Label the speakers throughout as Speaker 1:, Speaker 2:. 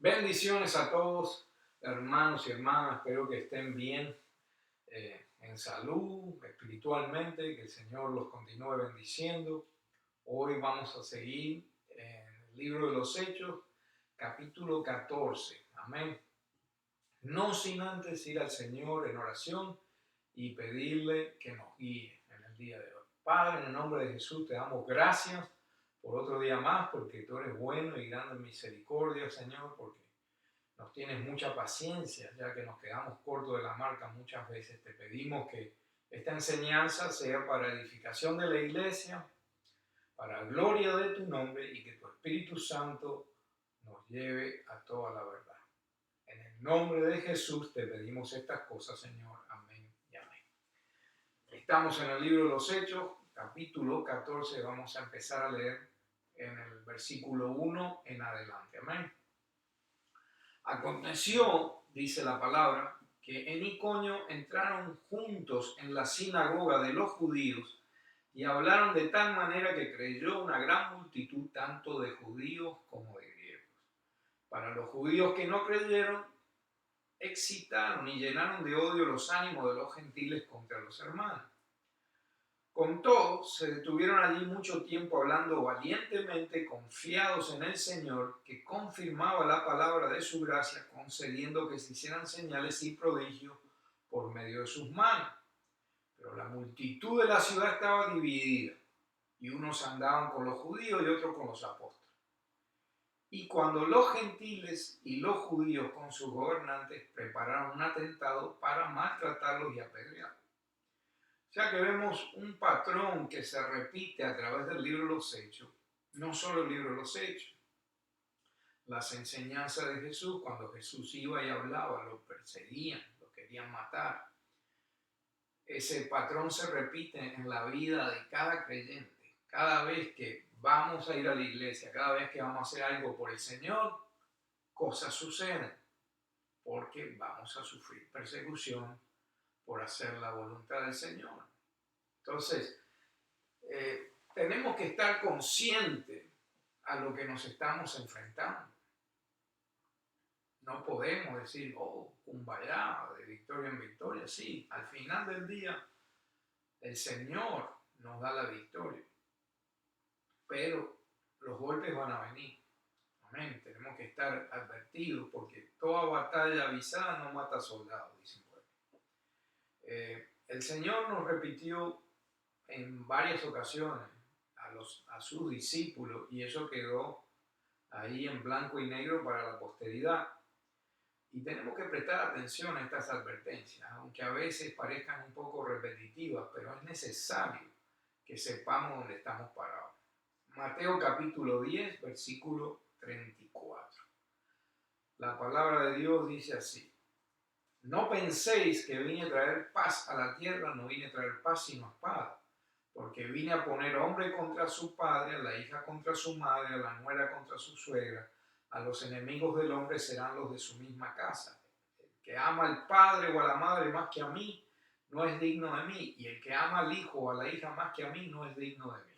Speaker 1: Bendiciones a todos, hermanos y hermanas. Espero que estén bien en salud, espiritualmente, que el Señor los continúe bendiciendo. Hoy vamos a seguir en el libro de los Hechos, capítulo 14. Amén. No sin antes ir al Señor en oración y pedirle que nos guíe en el día de hoy. Padre, en el nombre de Jesús te damos gracias por otro día más, porque tú eres bueno y grande en misericordia, Señor, porque nos tienes mucha paciencia, ya que nos quedamos cortos de la marca muchas veces. Te pedimos que esta enseñanza sea para edificación de la iglesia, para gloria de tu nombre, y que tu Espíritu Santo nos lleve a toda la verdad. En el nombre de Jesús te pedimos estas cosas, Señor. Amén y amén. Estamos en el libro de los Hechos, capítulo 14. Vamos a empezar a leer en el versículo 1 en adelante. Amén. Aconteció, dice la palabra, que en Iconio entraron juntos en la sinagoga de los judíos y hablaron de tal manera que creyó una gran multitud, tanto de judíos como de griegos. Para los judíos que no creyeron, excitaron y llenaron de odio los ánimos de los gentiles contra los hermanos. Con todo, se detuvieron allí mucho tiempo hablando valientemente, confiados en el Señor, que confirmaba la palabra de su gracia, concediendo que se hicieran señales y prodigios por medio de sus manos. Pero la multitud de la ciudad estaba dividida, y unos andaban con los judíos y otros con los apóstoles. Y cuando los gentiles y los judíos con sus gobernantes prepararon un atentado para maltratarlos y apedrearlos. O sea que vemos un patrón que se repite a través del libro de los Hechos, no solo el libro de los Hechos. Las enseñanzas de Jesús, cuando Jesús iba y hablaba, lo perseguían, lo querían matar. Ese patrón se repite en la vida de cada creyente. Cada vez que vamos a ir a la iglesia, cada vez que vamos a hacer algo por el Señor, cosas suceden, porque vamos a sufrir persecución por hacer la voluntad del Señor. Entonces, tenemos que estar conscientes a lo que nos estamos enfrentando. No podemos decir, kumbaya, de victoria en victoria. Sí, al final del día, el Señor nos da la victoria. Pero los golpes van a venir. Amén. Tenemos que estar advertidos, porque toda batalla avisada no mata soldados, dicen por ahí. El Señor nos repitió en varias ocasiones a sus discípulos, y eso quedó ahí en blanco y negro para la posteridad. Y tenemos que prestar atención a estas advertencias, aunque a veces parezcan un poco repetitivas, pero es necesario que sepamos dónde estamos parados. Mateo capítulo 10, versículo 34. La palabra de Dios dice así: no penséis que vine a traer paz a la tierra, no vine a traer paz sino espada. Porque vine a poner hombre contra su padre, a la hija contra su madre, a la nuera contra su suegra. A los enemigos del hombre serán los de su misma casa. El que ama al padre o a la madre más que a mí, no es digno de mí. Y el que ama al hijo o a la hija más que a mí, no es digno de mí.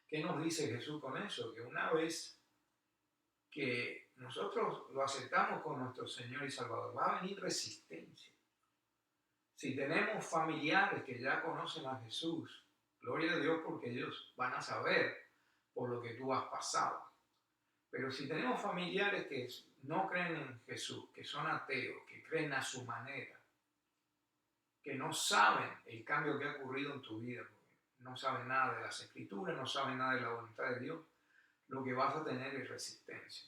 Speaker 1: ¿Qué nos dice Jesús con eso? Que una vez que nosotros lo aceptamos con nuestro Señor y Salvador, va a venir resistencia. Si tenemos familiares que ya conocen a Jesús, gloria a Dios, porque ellos van a saber por lo que tú has pasado. Pero si tenemos familiares que no creen en Jesús, que son ateos, que creen a su manera, que no saben el cambio que ha ocurrido en tu vida, no saben nada de las Escrituras, no saben nada de la voluntad de Dios, lo que vas a tener es resistencia.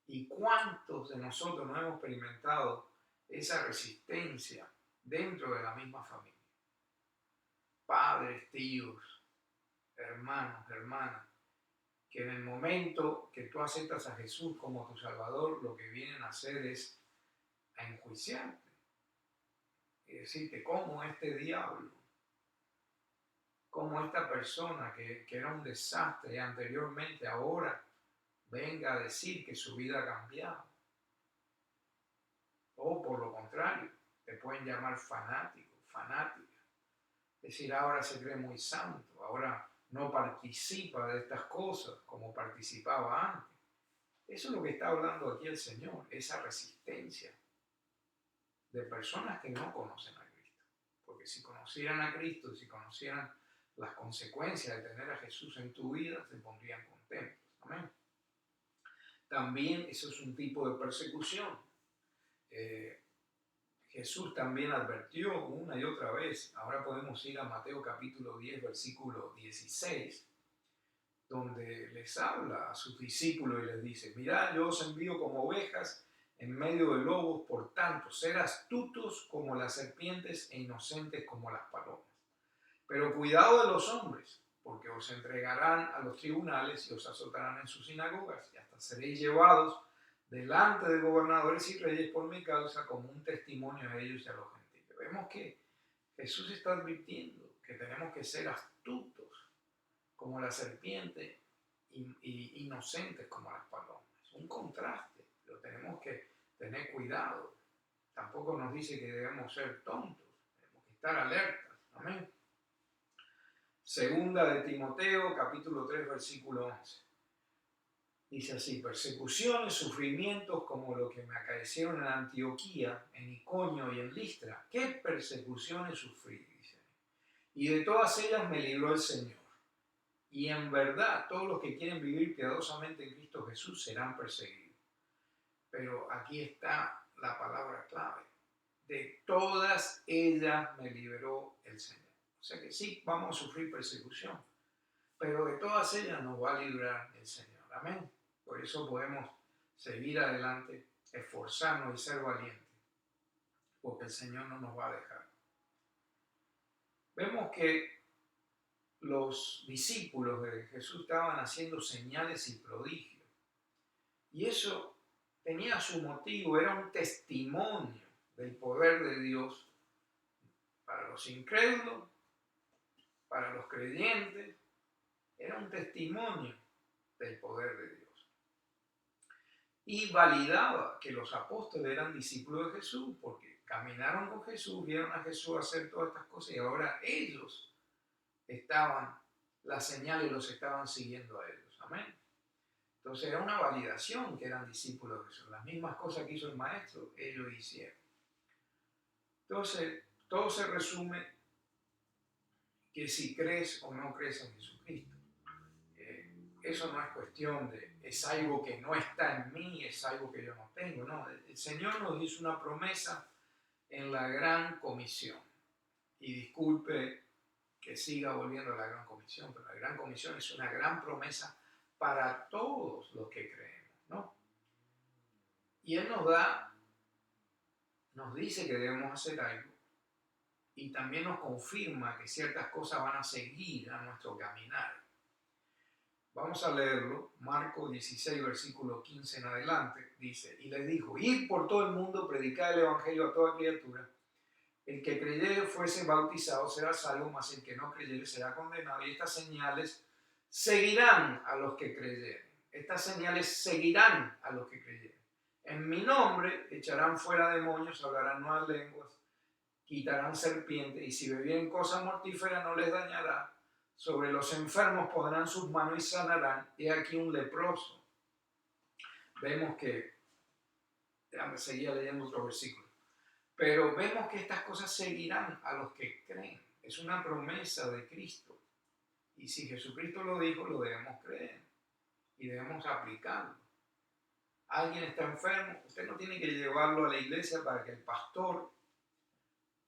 Speaker 1: ¿Y cuántos de nosotros no hemos experimentado esa resistencia dentro de la misma familia? Padres, tíos, hermanos, hermanas, que en el momento que tú aceptas a Jesús como tu Salvador, lo que vienen a hacer es a enjuiciarte y decirte cómo este diablo, cómo esta persona que era un desastre anteriormente, ahora venga a decir que su vida ha cambiado. O por lo contrario, te pueden llamar fanático, fanática. Es decir, ahora se cree muy santo, ahora no participa de estas cosas como participaba antes. Eso es lo que está hablando aquí el Señor, esa resistencia de personas que no conocen a Cristo. Porque si conocieran a Cristo, si conocieran las consecuencias de tener a Jesús en tu vida, se pondrían contentos. Amén. También eso es un tipo de persecución. Jesús también advirtió una y otra vez. Ahora podemos ir a Mateo capítulo 10, versículo 16, donde les habla a sus discípulos y les dice: mirad, yo os envío como ovejas en medio de lobos, por tanto, sed astutos como las serpientes e inocentes como las palomas. Pero cuidado de los hombres, porque os entregarán a los tribunales y os azotarán en sus sinagogas, y hasta seréis llevados delante de gobernadores y reyes por mi causa, como un testimonio a ellos y a los gentiles. Vemos que Jesús está advirtiendo que tenemos que ser astutos como la serpiente y inocentes como las palomas. Es un contraste, pero tenemos que tener cuidado. Tampoco nos dice que debemos ser tontos, tenemos que estar alertas. Amén. Segunda de Timoteo, capítulo 3, versículo 11. Dice así: persecuciones, sufrimientos como lo que me acaecieron en Antioquía, en Iconio y en Listra. ¿Qué persecuciones sufrí? Dice. Y de todas ellas me libró el Señor. Y en verdad, todos los que quieren vivir piadosamente en Cristo Jesús serán perseguidos. Pero aquí está la palabra clave. De todas ellas me liberó el Señor. O sea que sí, vamos a sufrir persecución, pero de todas ellas nos va a librar el Señor. Amén. Por eso podemos seguir adelante, esforzarnos y ser valientes, porque el Señor no nos va a dejar. Vemos que los discípulos de Jesús estaban haciendo señales y prodigios, y eso tenía su motivo, era un testimonio del poder de Dios para los incrédulos, para los creyentes. Era un testimonio del poder de Dios. Y validaba que los apóstoles eran discípulos de Jesús, porque caminaron con Jesús, vieron a Jesús hacer todas estas cosas, y ahora ellos las señales los estaban siguiendo a ellos. Amén. Entonces era una validación que eran discípulos de Jesús. Las mismas cosas que hizo el Maestro, ellos hicieron. Entonces, todo se resume que si crees o no crees en Jesucristo. Eso no es cuestión de, es algo que no está en mí, es algo que yo no tengo. No, el Señor nos hizo una promesa en la Gran Comisión. Y disculpe que siga volviendo a la Gran Comisión, pero la Gran Comisión es una gran promesa para todos los que creemos, ¿no? Y Él nos dice que debemos hacer algo, y también nos confirma que ciertas cosas van a seguir a nuestro caminar. Vamos a leerlo, Marcos 16, versículo 15 en adelante, dice: y les dijo: id por todo el mundo, predicad el evangelio a toda criatura. El que creyere fuese bautizado será salvo, mas el que no creyere será condenado. Y estas señales seguirán a los que creyeren. Estas señales seguirán a los que creyeren. En mi nombre echarán fuera demonios, hablarán nuevas lenguas, quitarán serpientes, y si bebieren cosa mortífera no les dañará. Sobre los enfermos pondrán sus manos y sanarán. He aquí un leproso. Vemos que, déjame seguir leyendo otro versículo. Pero vemos que estas cosas seguirán a los que creen. Es una promesa de Cristo. Y si Jesucristo lo dijo, lo debemos creer. Y debemos aplicarlo. Alguien está enfermo, usted no tiene que llevarlo a la iglesia para que el pastor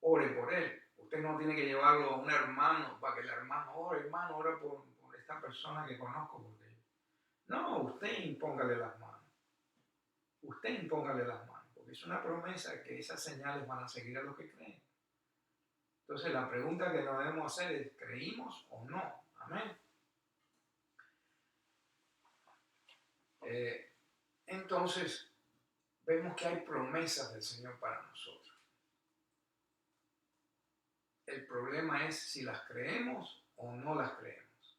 Speaker 1: ore por él. Usted no tiene que llevarlo a un hermano para que el hermano ora por esta persona que conozco. No, usted impóngale las manos. Usted impóngale las manos. Porque es una promesa que esas señales van a seguir a los que creen. Entonces la pregunta que nos debemos hacer es: ¿creímos o no? Amén. Entonces vemos que hay promesas del Señor para nosotros. El problema es si las creemos o no las creemos.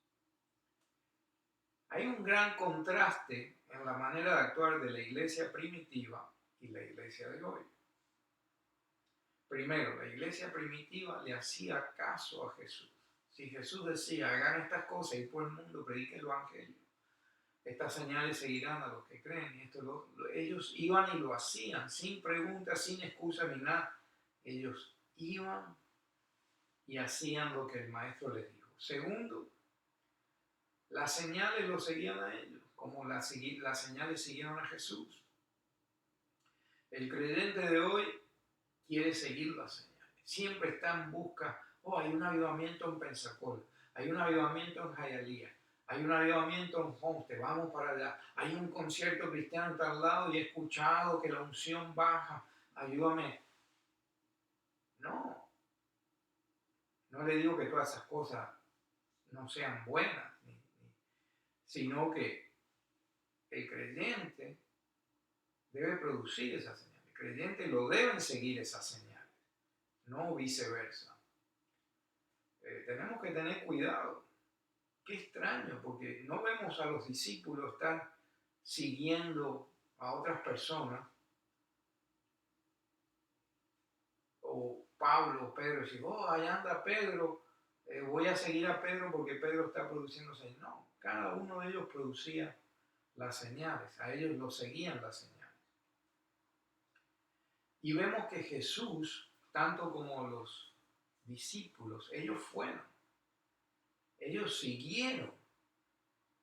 Speaker 1: Hay un gran contraste en la manera de actuar de la iglesia primitiva y la iglesia de hoy. Primero, la iglesia primitiva le hacía caso a Jesús. Si Jesús decía: hagan estas cosas y por el mundo predique el evangelio, estas señales seguirán a los que que creen. Y ellos iban y lo hacían, sin preguntas, sin excusas ni nada. Ellos iban y hacían lo que el maestro les dijo. Segundo, las señales lo seguían a ellos, como las señales siguieron a Jesús. El creyente de hoy quiere seguir las señales. Siempre está en busca. Oh, hay un avivamiento en Pensacola, hay un avivamiento en Hialeah, hay un avivamiento en Homestead, vamos para allá. Hay un concierto cristiano en tal lado y he escuchado que la unción baja, ayúdame. No, no le digo que todas esas cosas no sean buenas, sino que el creyente debe producir esas señales. El creyente lo deben seguir esas señales, no viceversa. Tenemos que tener cuidado. Qué extraño, porque no vemos a los discípulos estar siguiendo a otras personas, o Pablo o Pedro, decir, oh, allá anda Pedro, voy a seguir a Pedro porque Pedro está produciendo señales. No, cada uno de ellos producía las señales, a ellos los seguían las señales. Y vemos que Jesús, tanto como los discípulos, ellos siguieron,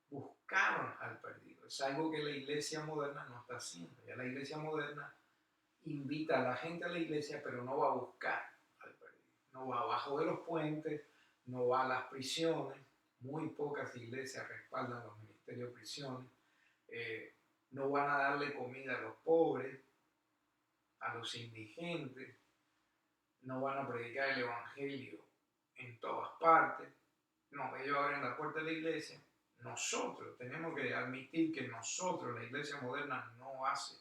Speaker 1: buscaron al perdido. Es algo que la iglesia moderna no está haciendo. Ya la iglesia moderna invita a la gente a la iglesia, pero no va a buscar al perdido. No va abajo de los puentes, no va a las prisiones. Muy pocas iglesias respaldan los ministerios de prisiones. No van a darle comida a los pobres, a los indigentes. No van a predicar el evangelio en todas partes. No, ellos abren la puerta de la iglesia. Nosotros tenemos que admitir que nosotros, la iglesia moderna, no hace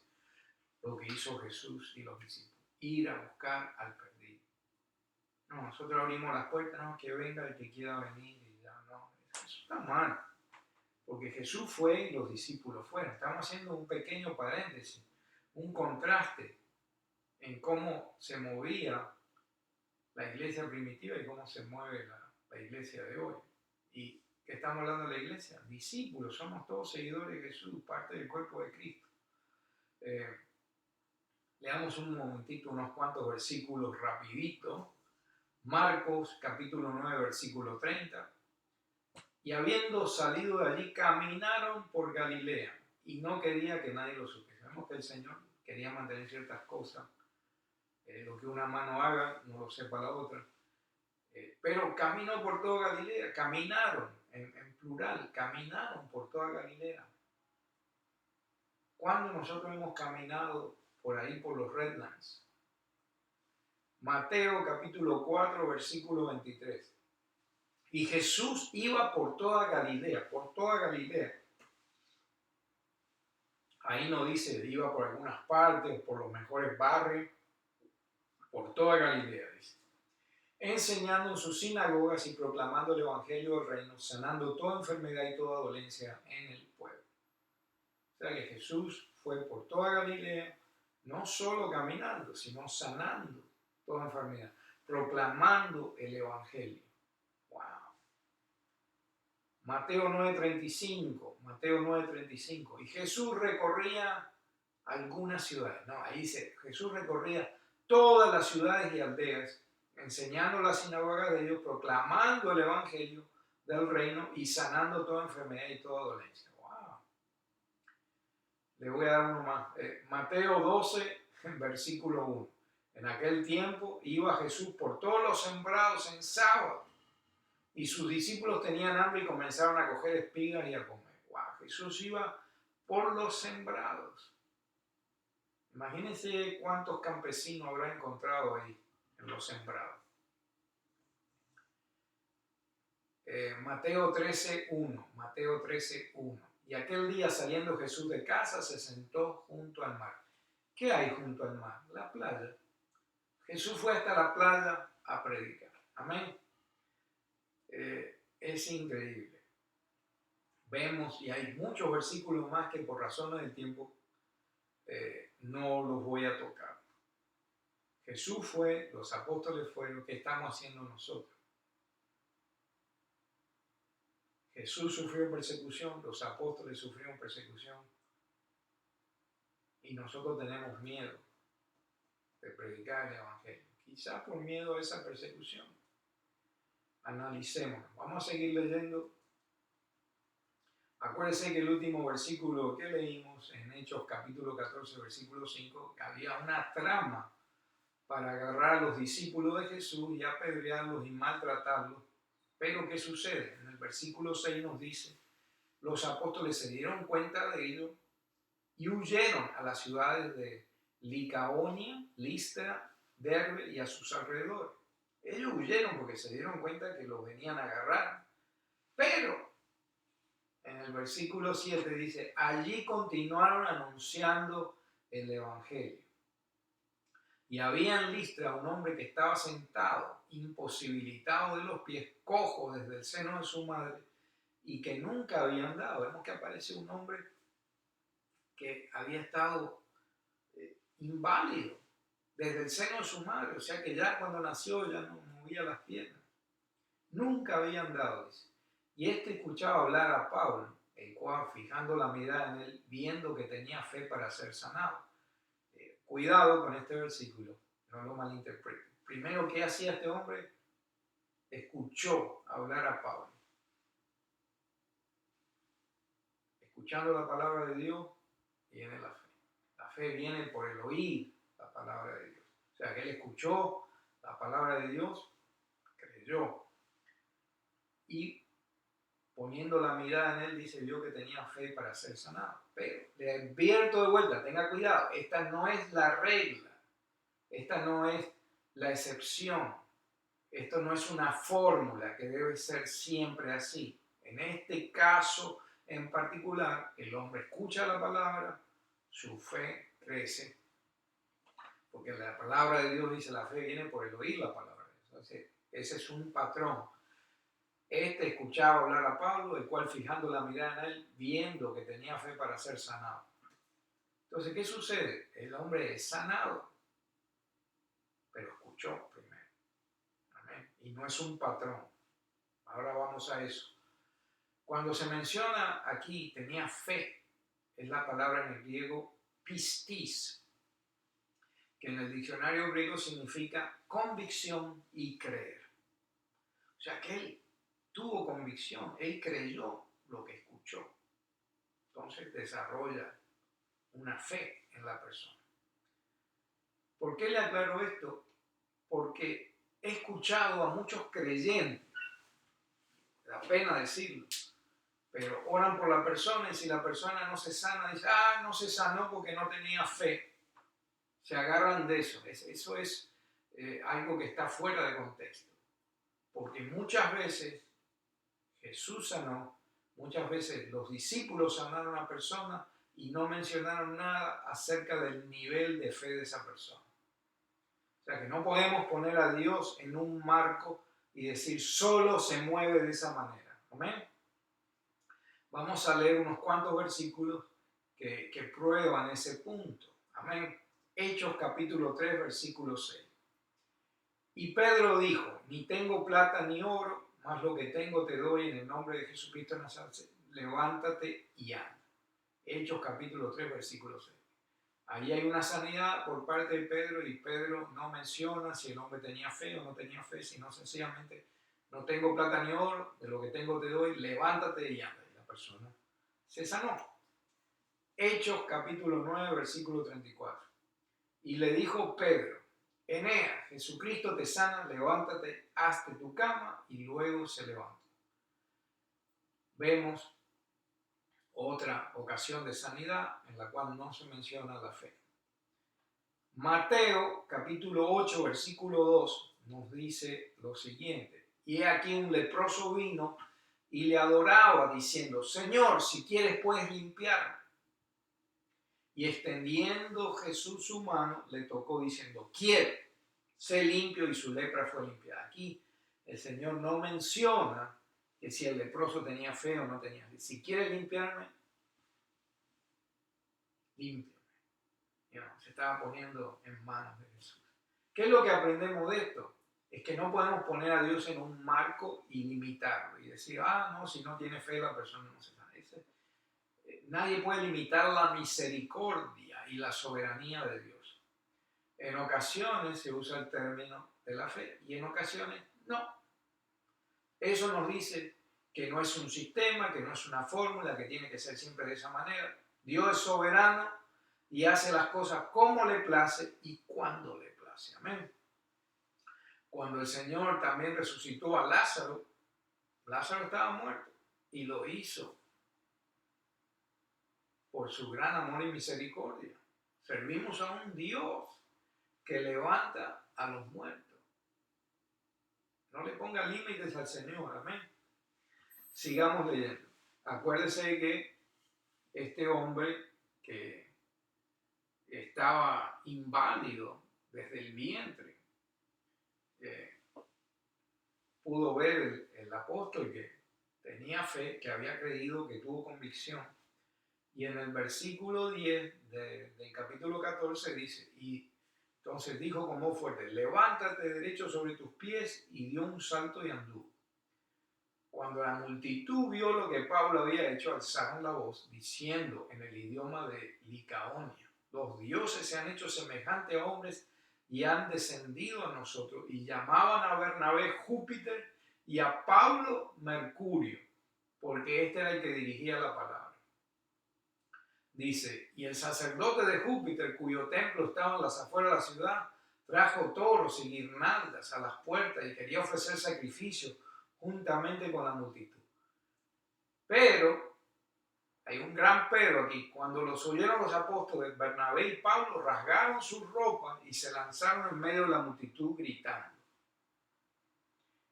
Speaker 1: lo que hizo Jesús y los discípulos, ir a buscar al perdido. No, nosotros abrimos las puertas, no, que venga el que quiera venir, y ya no, eso está mal, porque Jesús fue y los discípulos fueron. Estamos haciendo un pequeño paréntesis, un contraste en cómo se movía la iglesia primitiva y cómo se mueve la iglesia de hoy. ¿Y qué estamos hablando de la iglesia? Discípulos, somos todos seguidores de Jesús, parte del cuerpo de Cristo. Leamos un momentito unos cuantos versículos rapidito. Marcos capítulo 9 versículo 30. Y habiendo salido de allí, caminaron por Galilea y no quería que nadie lo supiera. Vemos que el Señor quería mantener ciertas cosas. Lo que una mano haga, no lo sepa la otra. Pero caminó por toda Galilea. Caminaron, en plural, caminaron por toda Galilea. ¿Cuándo nosotros hemos caminado por ahí, por los Redlands? Mateo capítulo 4, versículo 23. Y Jesús iba por toda Galilea, por toda Galilea. Ahí no dice, iba por algunas partes, por los mejores barrios, por toda Galilea, dice. Enseñando en sus sinagogas y proclamando el evangelio del reino, sanando toda enfermedad y toda dolencia en el pueblo. O sea que Jesús fue por toda Galilea, no solo caminando, sino sanando toda enfermedad, proclamando el evangelio. Wow. Mateo 9:35. Y Jesús recorría algunas ciudades. No, ahí dice, Jesús recorría todas las ciudades y aldeas, enseñando las sinagogas de ellos, proclamando el evangelio del reino y sanando toda enfermedad y toda dolencia. Wow. Le voy a dar uno más. Mateo 12, versículo 1. En aquel tiempo iba Jesús por todos los sembrados en sábado, y sus discípulos tenían hambre y comenzaron a coger espigas y a comer. Wow, Jesús iba por los sembrados. Imagínense cuántos campesinos habrá encontrado ahí en los sembrados. Mateo 13:1. Y aquel día, saliendo Jesús de casa, se sentó junto al mar. ¿Qué hay junto al mar? La playa. Jesús fue hasta la playa a predicar. Amén. Es increíble. Vemos, y hay muchos versículos más que por razones del tiempo no los voy a tocar. Jesús fue, los apóstoles fueron, ¿qué estamos haciendo nosotros? Jesús sufrió persecución, los apóstoles sufrieron persecución. Y nosotros tenemos miedo de predicar el Evangelio. Quizás por miedo a esa persecución. Analicémonos. Vamos a seguir leyendo. Acuérdense que el último versículo que leímos en Hechos capítulo 14, versículo 5, había una trama para agarrar a los discípulos de Jesús y apedrearlos y maltratarlos. Pero ¿qué sucede? En el versículo 6 nos dice, los apóstoles se dieron cuenta de ello y huyeron a las ciudades de Licaonia, Listra, Derbe y a sus alrededores. Ellos huyeron porque se dieron cuenta que los venían a agarrar. Pero en el versículo 7 dice, allí continuaron anunciando el Evangelio. Y había en Listra un hombre que estaba sentado, imposibilitado de los pies, cojo desde el seno de su madre, y que nunca había andado. Vemos que aparece un hombre que había estado inválido desde el seno de su madre, o sea que ya cuando nació ya no movía las piernas. Nunca había andado, dice. Y escuchaba hablar a Pablo, el cual, fijando la mirada en él, viendo que tenía fe para ser sanado. Cuidado con este versículo, no lo malinterpreten. Primero, ¿qué hacía este hombre? Escuchó hablar a Pablo. Escuchando la palabra de Dios, viene la fe. La fe viene por el oír la palabra de Dios. O sea, que él escuchó la palabra de Dios, creyó. Y poniendo la mirada en él, dice, vio que tenía fe para ser sanado. Pero le advierto de vuelta, tenga cuidado, esta no es la regla, esta no es la excepción, esto no es una fórmula que debe ser siempre así. En este caso en particular, el hombre escucha la palabra, su fe crece, porque la palabra de Dios dice, la fe viene por el oír la palabra de Dios. Entonces, ese es un patrón. Este escuchaba hablar a Pablo, el cual fijando la mirada en él, viendo que tenía fe para ser sanado. Entonces, ¿qué sucede? El hombre es sanado, pero escuchó primero. Amén. Y no es un patrón. Ahora vamos a eso. Cuando se menciona aquí, tenía fe, es la palabra en el griego pistis, que en el diccionario griego significa convicción y creer. O sea, que él tuvo convicción, él creyó lo que escuchó. Entonces desarrolla una fe en la persona. ¿Por qué le aclaro esto? Porque he escuchado a muchos creyentes, da pena decirlo, pero oran por la persona y si la persona no se sana, dice, no se sanó porque no tenía fe. Se agarran de eso. Eso es algo que está fuera de contexto. Porque muchas veces Jesús sanó, muchas veces los discípulos sanaron a una persona y no mencionaron nada acerca del nivel de fe de esa persona. O sea que no podemos poner a Dios en un marco y decir solo se mueve de esa manera. ¿Amén? Vamos a leer unos cuantos versículos que prueban ese punto. Amén. Hechos capítulo 3, versículo 6. Y Pedro dijo, ni tengo plata ni oro, mas lo que tengo te doy en el nombre de Jesucristo de Nazaret. Levántate y anda. Hechos capítulo 3, versículo 6. Ahí hay una sanidad por parte de Pedro y Pedro no menciona si el hombre tenía fe o no tenía fe, sino sencillamente, no tengo plata ni oro, de lo que tengo te doy, levántate y anda. Y la persona se sanó. Hechos capítulo 9, versículo 34. Y le dijo Pedro, Eneas, Jesucristo te sana, levántate, hazte tu cama, y luego se levantó. Vemos otra ocasión de sanidad en la cual no se menciona la fe. Mateo capítulo 8 versículo 2 nos dice lo siguiente, y aquí un leproso vino y le adoraba diciendo, Señor, si quieres puedes limpiarme. Y extendiendo Jesús su mano, le tocó diciendo, quiero, sé limpio, y su lepra fue limpiada. Aquí el Señor no menciona que si el leproso tenía fe o no tenía fe. Si quieres limpiarme, límpiame. Se estaba poniendo en manos de Jesús. ¿Qué es lo que aprendemos de esto? Es que no podemos poner a Dios en un marco y limitarlo y decir, no, si no tiene fe la persona no se sana. Nadie puede limitar la misericordia y la soberanía de Dios. En ocasiones se usa el término de la fe y en ocasiones no. Eso nos dice que no es un sistema, que no es una fórmula, que tiene que ser siempre de esa manera. Dios es soberano y hace las cosas como le place y cuando le place. Amén. Cuando el Señor también resucitó a Lázaro, Lázaro estaba muerto y lo hizo por su gran amor y misericordia. Servimos a un Dios que levanta a los muertos. No le ponga límites al Señor, amén. Sigamos leyendo. Acuérdese que este hombre que estaba inválido desde el vientre, pudo ver el apóstol que tenía fe, que había creído, que tuvo convicción. Y en el versículo 10 del capítulo 14 dice, y entonces dijo con voz fuerte, levántate derecho sobre tus pies, y dio un salto y anduvo. Cuando la multitud vio lo que Pablo había hecho, alzaron la voz, diciendo en el idioma de Licaonia, los dioses se han hecho semejantes a hombres y han descendido a nosotros, y llamaban a Bernabé Júpiter y a Pablo Mercurio, porque este era el que dirigía la palabra. Dice, y el sacerdote de Júpiter, cuyo templo estaba en las afueras de la ciudad, trajo toros y guirnaldas a las puertas y quería ofrecer sacrificio juntamente con la multitud. Pero, hay un gran pero aquí, cuando los oyeron los apóstoles, Bernabé y Pablo rasgaron sus ropas y se lanzaron en medio de la multitud gritando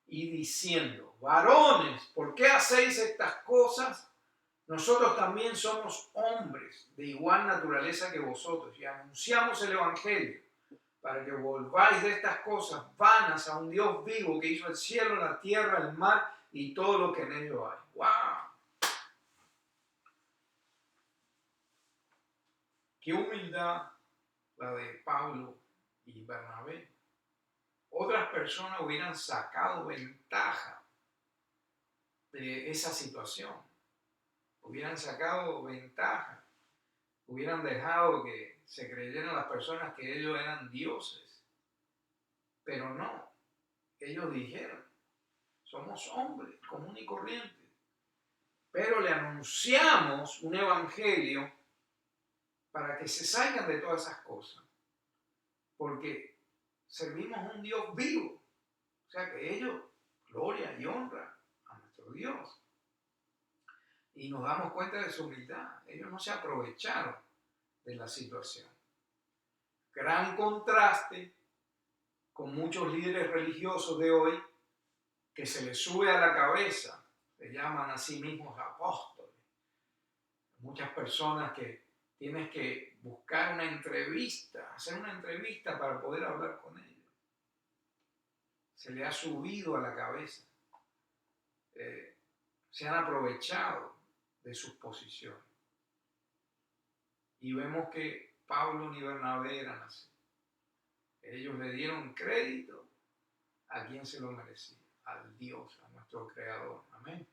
Speaker 1: y diciendo, varones, ¿por qué hacéis estas cosas? Nosotros también somos hombres de igual naturaleza que vosotros y anunciamos el Evangelio para que volváis de estas cosas vanas a un Dios vivo que hizo el cielo, la tierra, el mar y todo lo que en ello hay. ¡Wow! ¡Qué humildad la de Pablo y Bernabé! Otras personas hubieran sacado ventaja de esa situación. Hubieran sacado ventaja, hubieran dejado que se creyeran las personas que ellos eran dioses. Pero no, ellos dijeron, somos hombres comunes y corrientes, pero le anunciamos un evangelio para que se salgan de todas esas cosas, porque servimos a un Dios vivo, o sea que ellos, gloria y honra a nuestro Dios. Y nos damos cuenta de su humildad. Ellos no se aprovecharon de la situación. Gran contraste con muchos líderes religiosos de hoy que se les sube a la cabeza, se llaman a sí mismos apóstoles. Muchas personas que tienes que buscar una entrevista, hacer una entrevista para poder hablar con ellos. Se le ha subido a la cabeza. Se han aprovechado de sus posiciones. Y vemos que Pablo y Bernabé eran así. Ellos le dieron crédito a quien se lo merecía, al Dios, a nuestro Creador. Amén.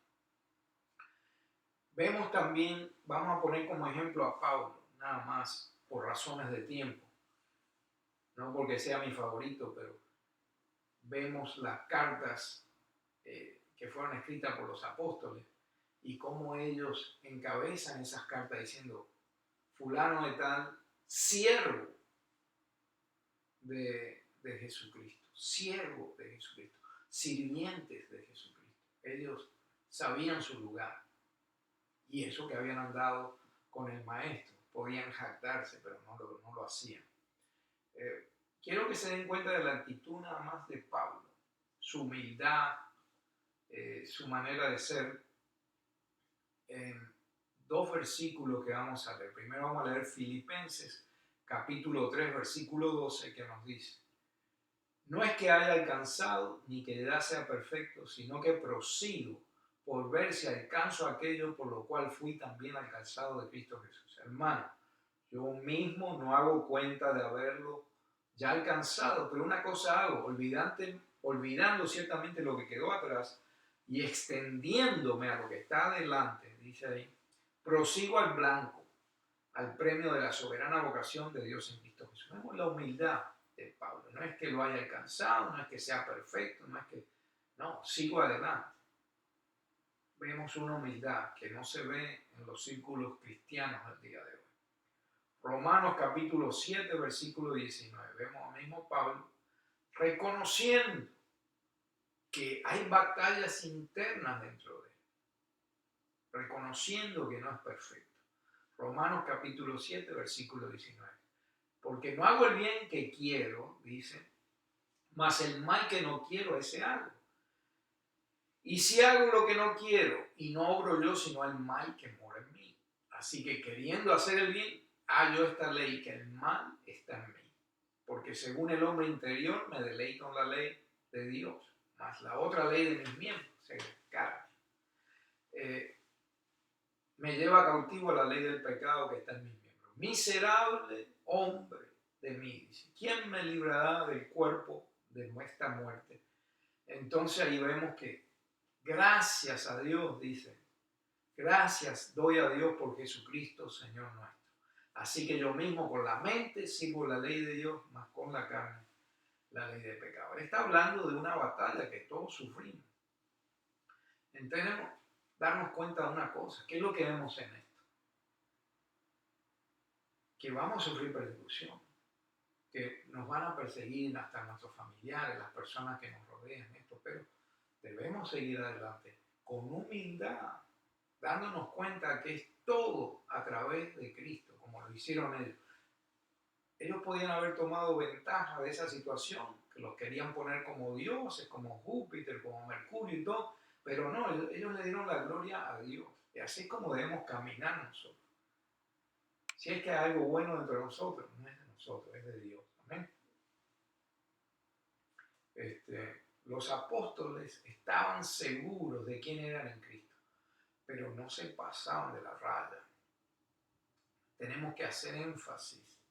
Speaker 1: Vemos también, vamos a poner como ejemplo a Pablo, nada más por razones de tiempo. No porque sea mi favorito, pero vemos las cartas que fueron escritas por los apóstoles y cómo ellos encabezan esas cartas diciendo, fulano de tal, siervo de Jesucristo, siervo de Jesucristo, sirvientes de Jesucristo. Ellos sabían su lugar y eso que habían andado con el maestro, podían jactarse, pero no lo hacían. Quiero que se den cuenta de la actitud nada más de Pablo, su humildad, su manera de ser. En dos versículos que vamos a leer. Primero vamos a leer Filipenses, capítulo 3, versículo 12, que nos dice, no es que haya alcanzado ni que ya sea perfecto, sino que prosigo por ver si alcanzo aquello por lo cual fui también alcanzado de Cristo Jesús. Hermano, yo mismo no hago cuenta de haberlo ya alcanzado, pero una cosa hago, olvidando ciertamente lo que quedó atrás y extendiéndome a lo que está adelante, dice ahí, prosigo al blanco, al premio de la soberana vocación de Dios en Cristo Jesús. Vemos la humildad de Pablo. No es que lo haya alcanzado, no es que sea perfecto, no es que... No, sigo adelante. Vemos una humildad que no se ve en los círculos cristianos del día de hoy. Romanos capítulo 7, versículo 19. Vemos al mismo Pablo reconociendo que hay batallas internas dentro de él, reconociendo que no es perfecto. Romanos capítulo 7, versículo 19. Porque no hago el bien que quiero, dice, mas el mal que no quiero, ese hago. Y si hago lo que no quiero, y no obro yo, sino el mal que mora en mí. Así que queriendo hacer el bien, hallo esta ley, que el mal está en mí. Porque según el hombre interior me deleito en la ley de Dios, mas la otra ley de mis miembros, o sea, carne, me lleva cautivo a la ley del pecado que está en mis miembros. Miserable hombre de mí, dice, ¿quién me librará del cuerpo de esta muerte? Entonces ahí vemos que gracias a Dios, dice, gracias doy a Dios por Jesucristo, Señor nuestro. Así que yo mismo con la mente sigo la ley de Dios, más con la carne la ley del pecado. Él está hablando de una batalla que todos sufrimos. Entendemos, darnos cuenta de una cosa. ¿Qué es lo que vemos en esto? Que vamos a sufrir persecución, que nos van a perseguir hasta nuestros familiares, las personas que nos rodean, esto, pero debemos seguir adelante con humildad, dándonos cuenta que es todo a través de Cristo, como lo hicieron ellos. Ellos podían haber tomado ventaja de esa situación, que los querían poner como dioses, como Júpiter, como Mercurio y todo, pero no, ellos le dieron la gloria a Dios. Y así es como debemos caminar nosotros. Si es que hay algo bueno dentro de nosotros, no es de nosotros, es de Dios. Amén. Los apóstoles estaban seguros de quién eran en Cristo, pero no se pasaban de la raya. Tenemos que hacer énfasis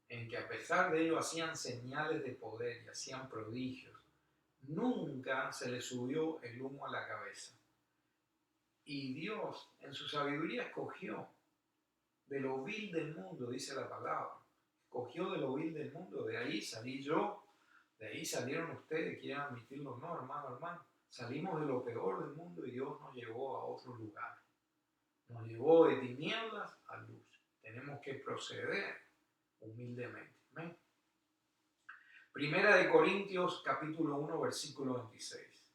Speaker 1: en que a pesar de ello hacían señales de poder y hacían prodigios. Nunca se les subió el humo a la cabeza. Y Dios, en su sabiduría, escogió de lo vil del mundo, dice la palabra. Escogió de lo vil del mundo, de ahí salí yo, de ahí salieron ustedes, quieren admitirlo, no, hermano. Salimos de lo peor del mundo y Dios nos llevó a otro lugar. Nos llevó de tinieblas a luz. Tenemos que proceder humildemente. Amén. Primera de Corintios capítulo 1 versículo 26.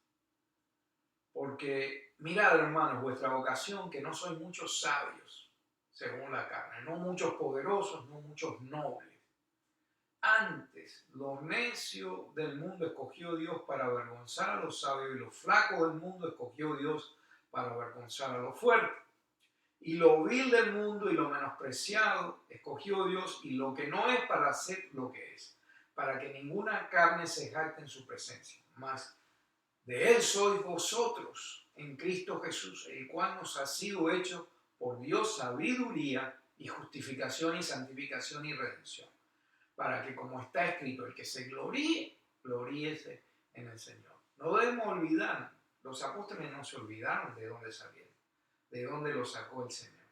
Speaker 1: Porque mirad, hermanos, vuestra vocación, que no sois muchos sabios según la carne, no muchos poderosos, no muchos nobles. Antes, lo necio del mundo escogió Dios para avergonzar a los sabios, y lo flaco del mundo escogió Dios para avergonzar a los fuertes. Y lo vil del mundo y lo menospreciado escogió Dios, y lo que no es, para hacer lo que es, para que ninguna carne se jacte en su presencia. Mas de Él sois vosotros en Cristo Jesús, el cual nos ha sido hecho por Dios sabiduría y justificación y santificación y redención, para que, como está escrito, el que se gloríe, gloríese en el Señor. No debemos olvidar, los apóstoles no se olvidaron de dónde salieron, de dónde los sacó el Señor.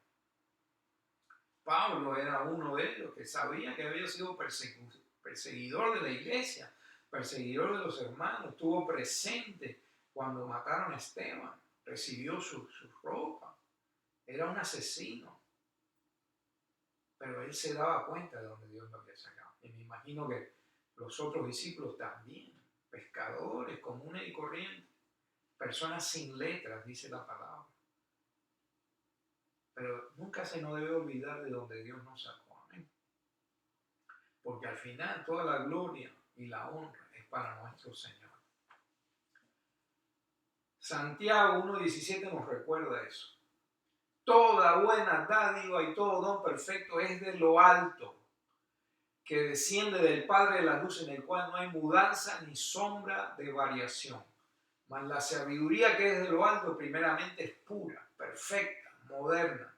Speaker 1: Pablo era uno de ellos que sabía que había sido perseguidor de la iglesia, perseguidor de los hermanos, estuvo presente cuando mataron a Esteban, recibió su ropa, era un asesino, pero él se daba cuenta de dónde Dios lo había sacado. Y me imagino que los otros discípulos también, pescadores comunes y corrientes, personas sin letras, dice la palabra. Pero nunca se nos debe olvidar de donde Dios nos sacó. Amén. Porque al final toda la gloria y la honra es para nuestro Señor. Santiago 1:17 nos recuerda eso. Toda buena dádiva y todo don perfecto es de lo alto, que desciende del Padre de la luz, en el cual no hay mudanza ni sombra de variación. Mas la sabiduría que es de lo alto primeramente es pura, perfecta, moderna,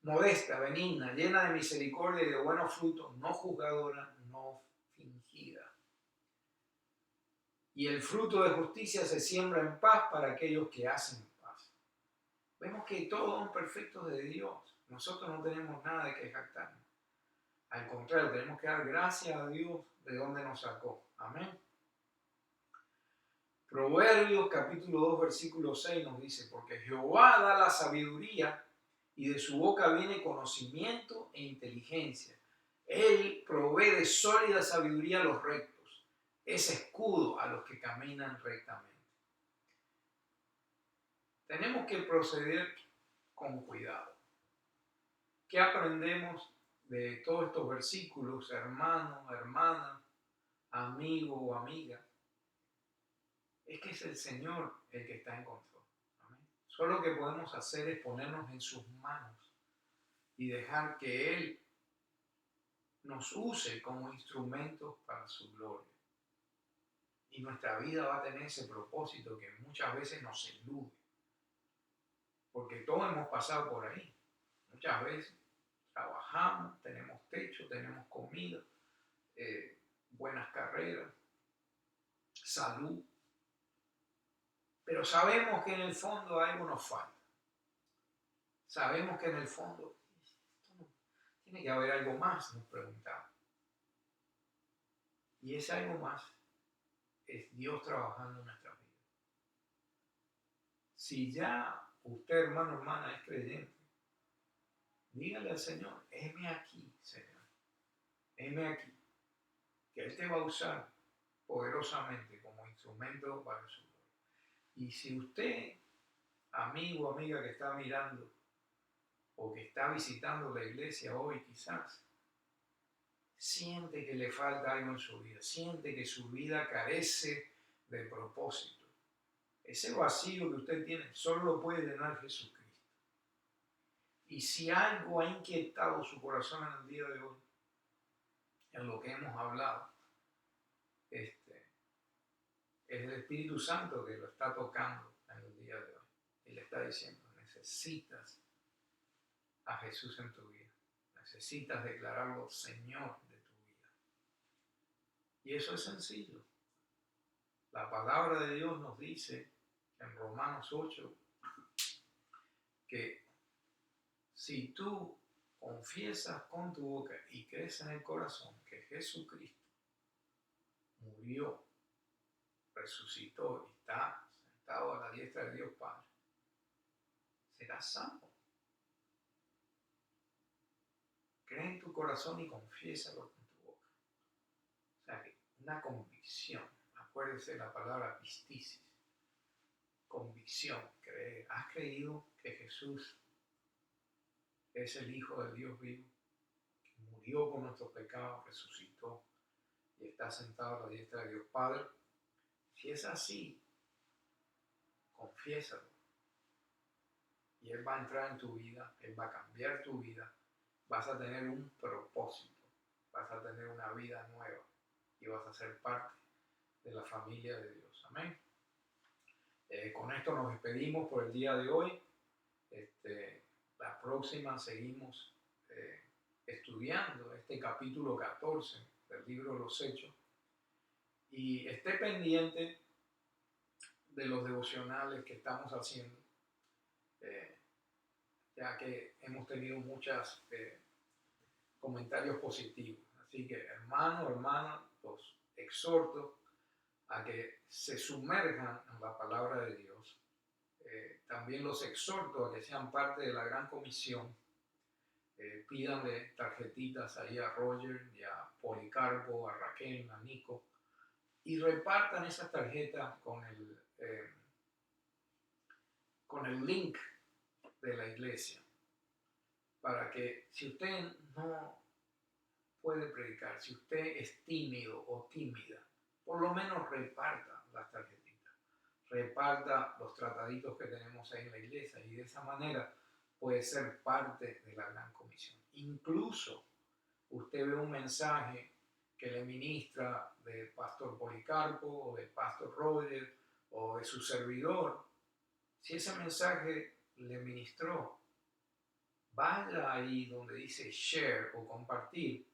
Speaker 1: modesta, benigna, llena de misericordia y de buenos frutos, no juzgadora, no fingida. Y el fruto de justicia se siembra en paz para aquellos que hacen paz. Vemos que todos son perfectos de Dios. Nosotros no tenemos nada de que jactarnos. Al contrario, tenemos que dar gracias a Dios de donde nos sacó. Amén. Proverbios capítulo 2 versículo 6 nos dice, porque Jehová da la sabiduría y de su boca viene conocimiento e inteligencia. Él provee de sólida sabiduría a los rectos, es escudo a los que caminan rectamente. Tenemos que proceder con cuidado. ¿Qué aprendemos de todos estos versículos, hermano, hermana, amigo o amiga? Es que es el Señor el que está en control. ¿Amén? Solo lo que podemos hacer es ponernos en sus manos y dejar que Él nos use como instrumentos para su gloria. Y nuestra vida va a tener ese propósito que muchas veces nos elude. Porque todos hemos pasado por ahí. Muchas veces trabajamos, tenemos techo, tenemos comida, buenas carreras, salud. Pero sabemos que en el fondo algo nos falta. Sabemos que en el fondo tiene que haber algo más, nos preguntamos. Y ese algo más es Dios trabajando en nuestra vida. Si ya usted, hermano, hermana, es creyente, dígale al Señor, heme aquí, Señor, heme aquí, que Él te va a usar poderosamente como instrumento para su gloria. Y si usted, amigo o amiga que está mirando o que está visitando la iglesia hoy quizás, siente que le falta algo en su vida, siente que su vida carece de propósito. Ese vacío que usted tiene solo lo puede llenar Jesucristo. Y si algo ha inquietado su corazón en el día de hoy, en lo que hemos hablado, es el Espíritu Santo que lo está tocando en el día de hoy. Y le está diciendo, necesitas a Jesús en tu vida. Necesitas declararlo Señor de tu vida. Y eso es sencillo. La palabra de Dios nos dice en Romanos 8 que si tú confiesas con tu boca y crees en el corazón que Jesucristo murió, resucitó y está sentado a la diestra de Dios Padre, serás salvo. Cree en tu corazón y confiésalo con tu boca. O sea que una convicción, acuérdese de la palabra pistisis, convicción, creer. ¿Has creído que Jesús es el Hijo del Dios vivo, que murió por nuestros pecados, resucitó y está sentado a la diestra de Dios Padre? Si es así, confiésalo. Y Él va a entrar en tu vida, Él va a cambiar tu vida, vas a tener un propósito, vas a tener una vida nueva y vas a ser parte de la familia de Dios. Amén. Con esto nos despedimos por el día de hoy. La próxima seguimos estudiando este capítulo 14 del libro de los Hechos. Y esté pendiente de los devocionales que estamos haciendo, ya que hemos tenido muchos comentarios positivos. Así que, hermano, hermana, los exhorto a que se sumerjan en la palabra de Dios. También los exhorto a que sean parte de la gran comisión. Pídanle tarjetitas ahí a Roger y a Policarpo, a Raquel, a Nico, y repartan esas tarjetas con el link de la iglesia, para que si usted no puede predicar, si usted es tímido o tímida, por lo menos reparta las tarjetitas, reparta los trataditos que tenemos ahí en la iglesia, y de esa manera puede ser parte de la gran comisión. Incluso usted ve un mensaje que le ministra del pastor Policarpo o del pastor Roger o de su servidor. Si ese mensaje le ministró, vaya ahí donde dice share o compartir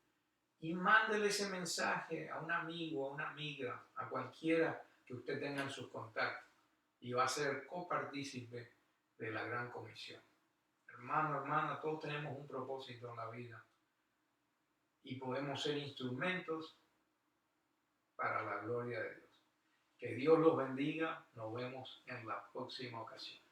Speaker 1: y mándele ese mensaje a un amigo, a una amiga, a cualquiera que usted tenga en sus contactos, y va a ser copartícipe de la gran comisión. hermano, hermana, todos tenemos un propósito en la vida y podemos ser instrumentos para la gloria de Dios. Que Dios los bendiga. Nos vemos en la próxima ocasión.